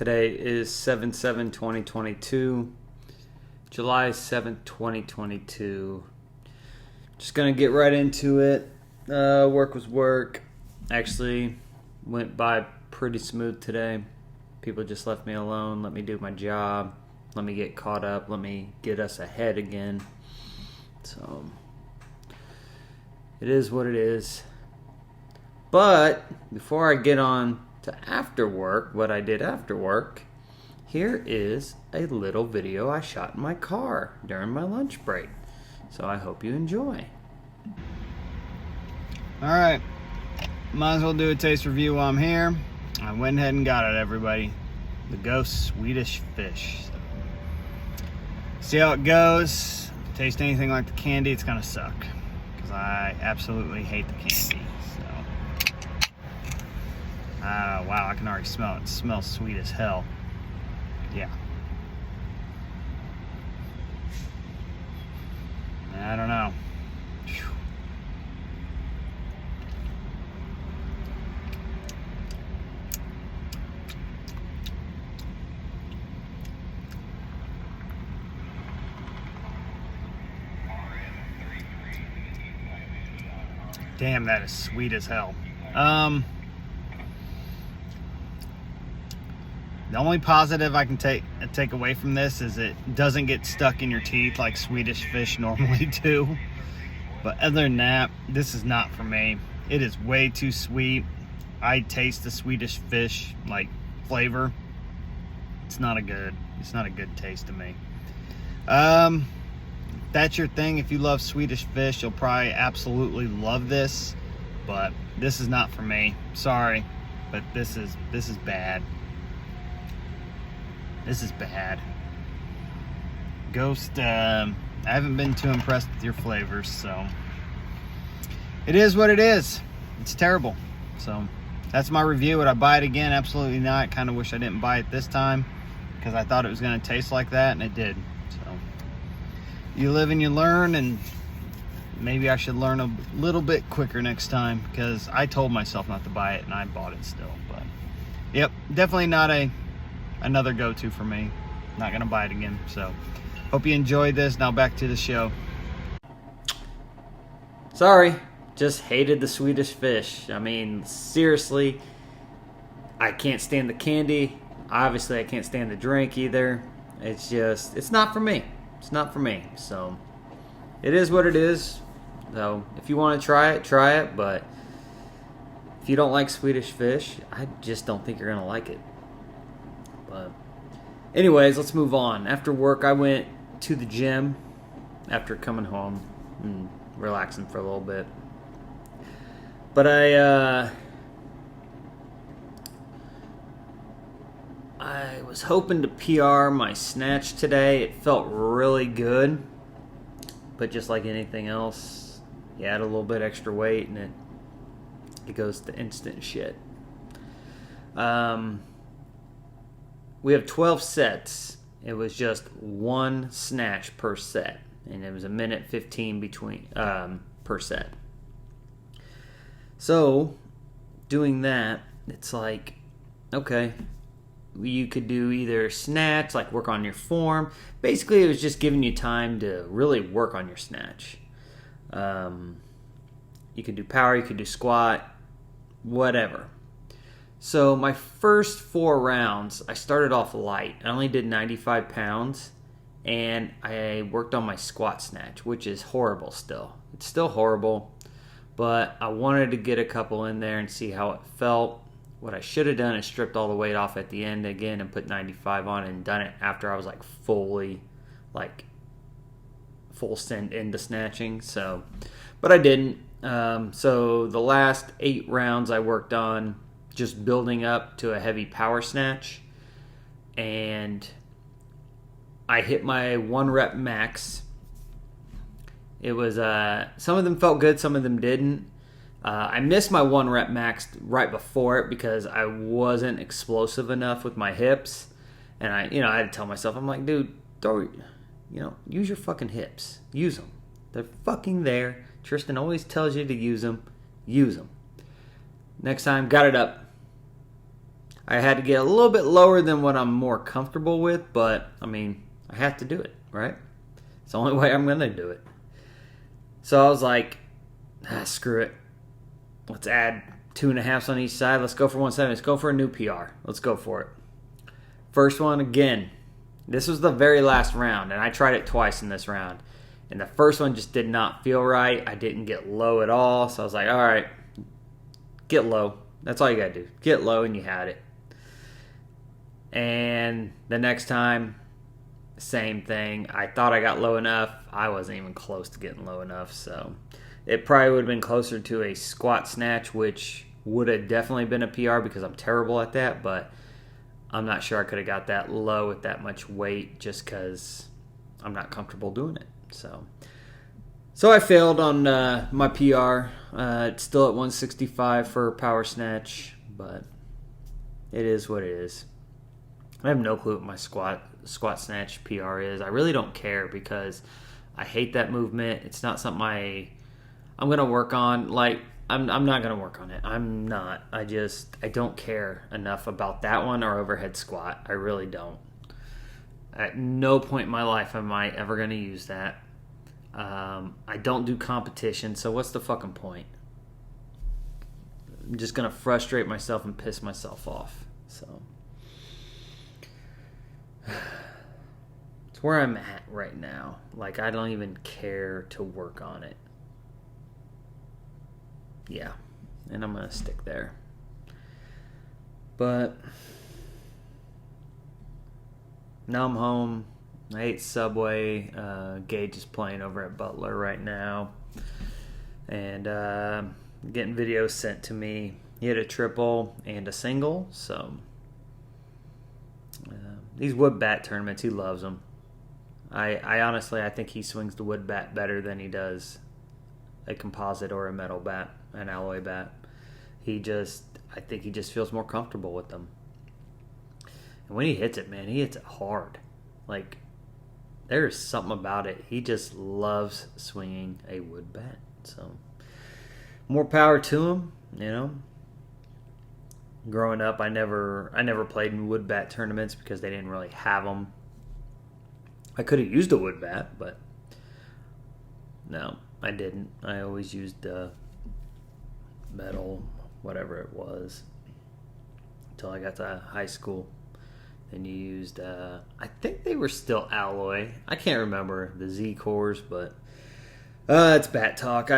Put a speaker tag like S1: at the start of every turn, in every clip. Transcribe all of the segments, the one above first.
S1: Today is 7/7/2022, July 7th, 2022. Just gonna get right into it. Work was work. Actually, went by pretty smooth today. People just left me alone, let me do my job, let me get caught up, let me get us ahead again. So, it is what it is. But before I get on to after work, what I did after work, here is a little video I shot in my car during my lunch break. So I hope you enjoy.
S2: Alright, might as well do a taste review while I'm here. I went ahead and got it, everybody. The Ghost Swedish Fish. See how it goes. Taste anything like the candy, it's gonna suck. Because I absolutely hate the candy. Wow, I can already smell it. It smells sweet as hell. Yeah. I don't know. Whew. Damn, that is sweet as hell. The only positive I can take away from this is it doesn't get stuck in your teeth like Swedish fish normally do. But other than that, this is not for me. It is way too sweet. I taste the Swedish fish like flavor. It's not a good taste to me. That's your thing. If you love Swedish fish, you'll probably absolutely love this. But this is not for me. Sorry, but this is bad. This is bad. Ghost, I haven't been too impressed with your flavors, so it is what it is. It's terrible. So that's my review. Would I buy it again? Absolutely not. Kind of wish I didn't buy it this time because I thought it was going to taste like that, and it did. So you live and you learn, and maybe I should learn a little bit quicker next time because I told myself not to buy it, and I bought it still. But yep, definitely not another go-to for me. Not gonna buy it again. So hope you enjoyed this. Now back to the show.
S1: Sorry, just hated the Swedish fish. I mean, seriously, I can't stand the candy. Obviously, I can't stand the drink either. It's not for me. It's not for me. So it is what it is. So if you want to try it. But if you don't like Swedish fish, I just don't think you're gonna like it. But anyways, let's move on. After work, I went to the gym after coming home and relaxing for a little bit. But I was hoping to PR my snatch today. It felt really good. But just like anything else, you add a little bit extra weight and it goes to instant shit. We have 12 sets. It was just one snatch per set, and it was a minute 15 between per set. So, doing that, it's like, okay, you could do either snatch, like work on your form. Basically, it was just giving you time to really work on your snatch. You could do power, you could do squat, whatever. So my first 4 rounds, I started off light. I only did 95 pounds, and I worked on my squat snatch, which is horrible still. It's still horrible, but I wanted to get a couple in there and see how it felt. What I should have done is stripped all the weight off at the end again and put 95 on and done it after I was full send into snatching. So, but I didn't. So the last 8 rounds I worked on just building up to a heavy power snatch, and I hit my 1 rep max. It was some of them felt good, some of them didn't. I missed my 1 rep max right before it because I wasn't explosive enough with my hips, and I had to tell myself, I'm like, dude, use your fucking hips, use them. They're fucking there. Tristan always tells you to use them. Use them. Next time, got it up. I had to get a little bit lower than what I'm more comfortable with, but I mean, I have to do it, right? It's the only way I'm going to do it. So I was like, screw it. Let's add 2.5s on each side. Let's go for 170. Let's go for a new PR. Let's go for it. First one, again, this was the very last round, and I tried it twice in this round. And the first one just did not feel right. I didn't get low at all. So I was like, all right, get low. That's all you got to do. Get low, and you had it. And the next time, same thing. I thought I got low enough. I wasn't even close to getting low enough. So it probably would have been closer to a squat snatch, which would have definitely been a PR because I'm terrible at that. But I'm not sure I could have got that low with that much weight just because I'm not comfortable doing it. So I failed on my PR. It's still at 165 for power snatch, but it is what it is. I have no clue what my squat snatch PR is. I really don't care because I hate that movement. It's not something I'm gonna work on. Like I'm not gonna work on it. I'm not. I don't care enough about that one or overhead squat. I really don't. At no point in my life am I ever going to use that. I don't do competition, so what's the fucking point? I'm just going to frustrate myself and piss myself off. So it's where I'm at right now. Like, I don't even care to work on it. Yeah, and I'm going to stick there. But now I'm home. I ate Subway. Gage is playing over at Butler right now. And getting videos sent to me. He hit a triple and a single. So these wood bat tournaments, he loves them. I honestly, I think he swings the wood bat better than he does a composite or a metal bat, an alloy bat. I think he just feels more comfortable with them. And when he hits it, man, he hits it hard. Like, there's something about it. He just loves swinging a wood bat. So, more power to him, you know. Growing up, I never played in wood bat tournaments because they didn't really have them. I could have used a wood bat, but no, I didn't. I always used metal, whatever it was, until I got to high school. Then you used, I think they were still alloy. I can't remember the Z cores, but it's bat talk.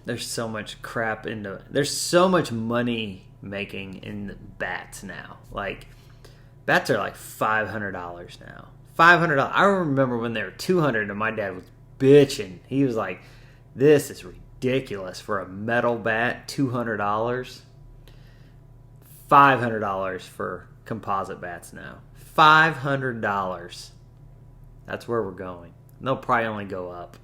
S1: There's so much crap there's so much money making in bats now. Like, bats are like $500 now. $500. I remember when they were $200 and my dad was bitching. He was like, this is ridiculous for a metal bat, $200. $500 for composite bats now. $500. That's where we're going. They'll probably only go up.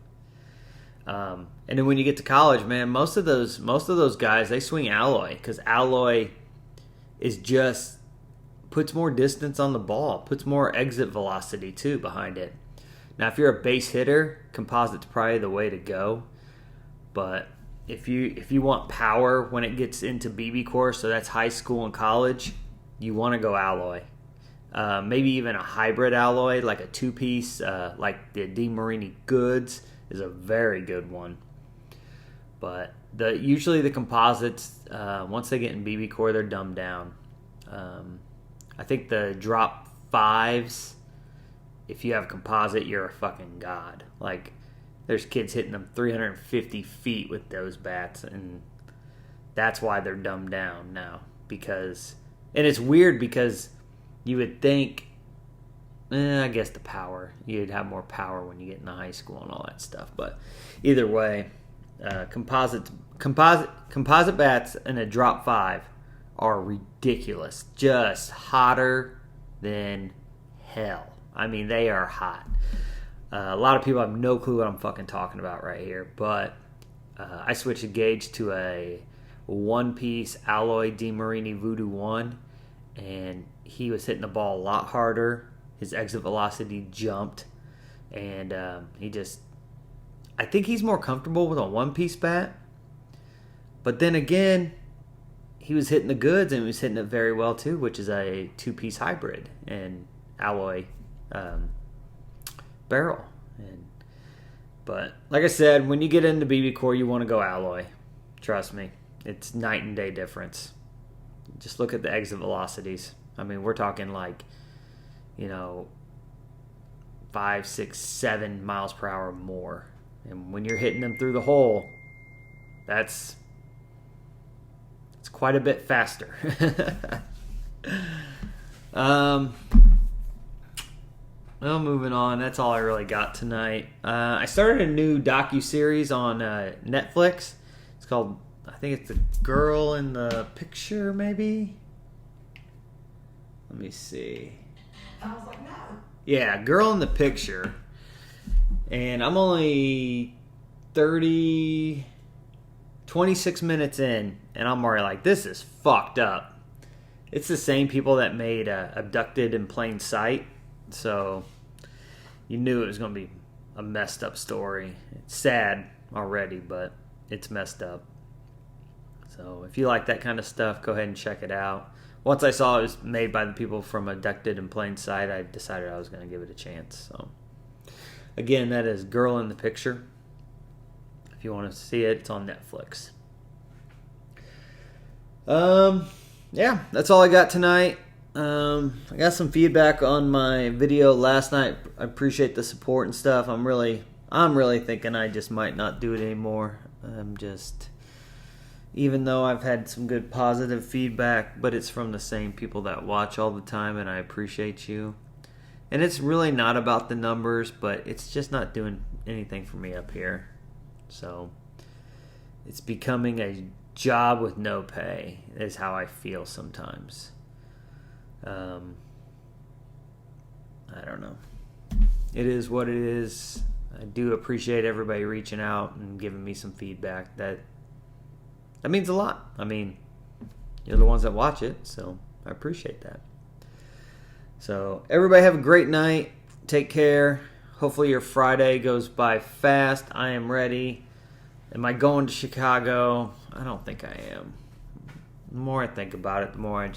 S1: And then when you get to college, man, most of those guys, they swing alloy because alloy is just puts more distance on the ball, puts more exit velocity too behind it. Now, if you're a base hitter, composite's probably the way to go. But if you want power when it gets into BB core, so that's high school and college, you want to go alloy. Maybe even a hybrid alloy, like a two-piece, like the DeMarini Goods is a very good one. But usually the composites, once they get in BB core, they're dumbed down. I think the drop 5s, if you have composite, you're a fucking god. Like, there's kids hitting them 350 feet with those bats, and that's why they're dumbed down now. And it's weird because you would think, I guess the power, you'd have more power when you get into high school and all that stuff. But either way, composite bats in a drop 5 are ridiculous. Just hotter than hell. I mean, they are hot. A lot of people have no clue what I'm fucking talking about right here, but I switched a Gage to a one-piece alloy DeMarini Voodoo 1, and he was hitting the ball a lot harder. His exit velocity jumped, and I think he's more comfortable with a one-piece bat, but then again, he was hitting the goods, and he was hitting it very well too, which is a 2-piece hybrid and alloy barrel. But like I said, when you get into BBCOR, you want to go alloy. Trust me, it's night and day difference. Just look at the exit velocities. I mean, we're talking like, 5, 6, 7 miles per hour more. And when you're hitting them through the hole, it's quite a bit faster. Well, moving on. That's all I really got tonight. I started a new docu-series on Netflix. It's called, I think it's The Girl in the Picture, maybe? Let me see.
S3: I was like, no.
S1: Yeah, Girl in the Picture. And I'm only 26 minutes in, and I'm already like, this is fucked up. It's the same people that made Abducted in Plain Sight. So you knew it was going to be a messed up story. It's sad already, but it's messed up. So if you like that kind of stuff, go ahead and check it out. Once I saw it was made by the people from Abducted in Plain Sight, I decided I was going to give it a chance. So again, that is Girl in the Picture. If you want to see it, it's on Netflix. Yeah, that's all I got tonight. I got some feedback on my video last night. I appreciate the support and stuff. I'm really thinking I just might not do it anymore. Even though I've had some good positive feedback, but it's from the same people that watch all the time, and I appreciate you. And it's really not about the numbers, but it's just not doing anything for me up here. So it's becoming a job with no pay is how I feel sometimes. I don't know. It is what it is. I do appreciate everybody reaching out and giving me some feedback. That means a lot. I mean, you're the ones that watch it, so I appreciate that. So everybody have a great night. Take care. Hopefully your Friday goes by fast. I am ready. Am I going to Chicago? I don't think I am. The more I think about it, the more I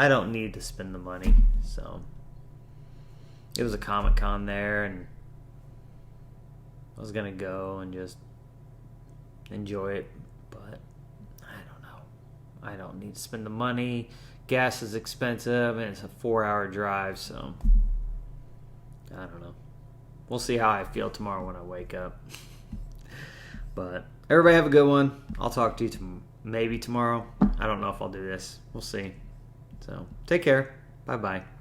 S1: don't need to spend the money. So it was a Comic-Con there, and I was going to go and just enjoy it, but I don't know. I don't need to spend the money. Gas is expensive, and it's a 4-hour drive, so I don't know. We'll see how I feel tomorrow when I wake up. But everybody have a good one. I'll talk to you maybe tomorrow. I don't know if I'll do this. We'll see. So take care. Bye-bye.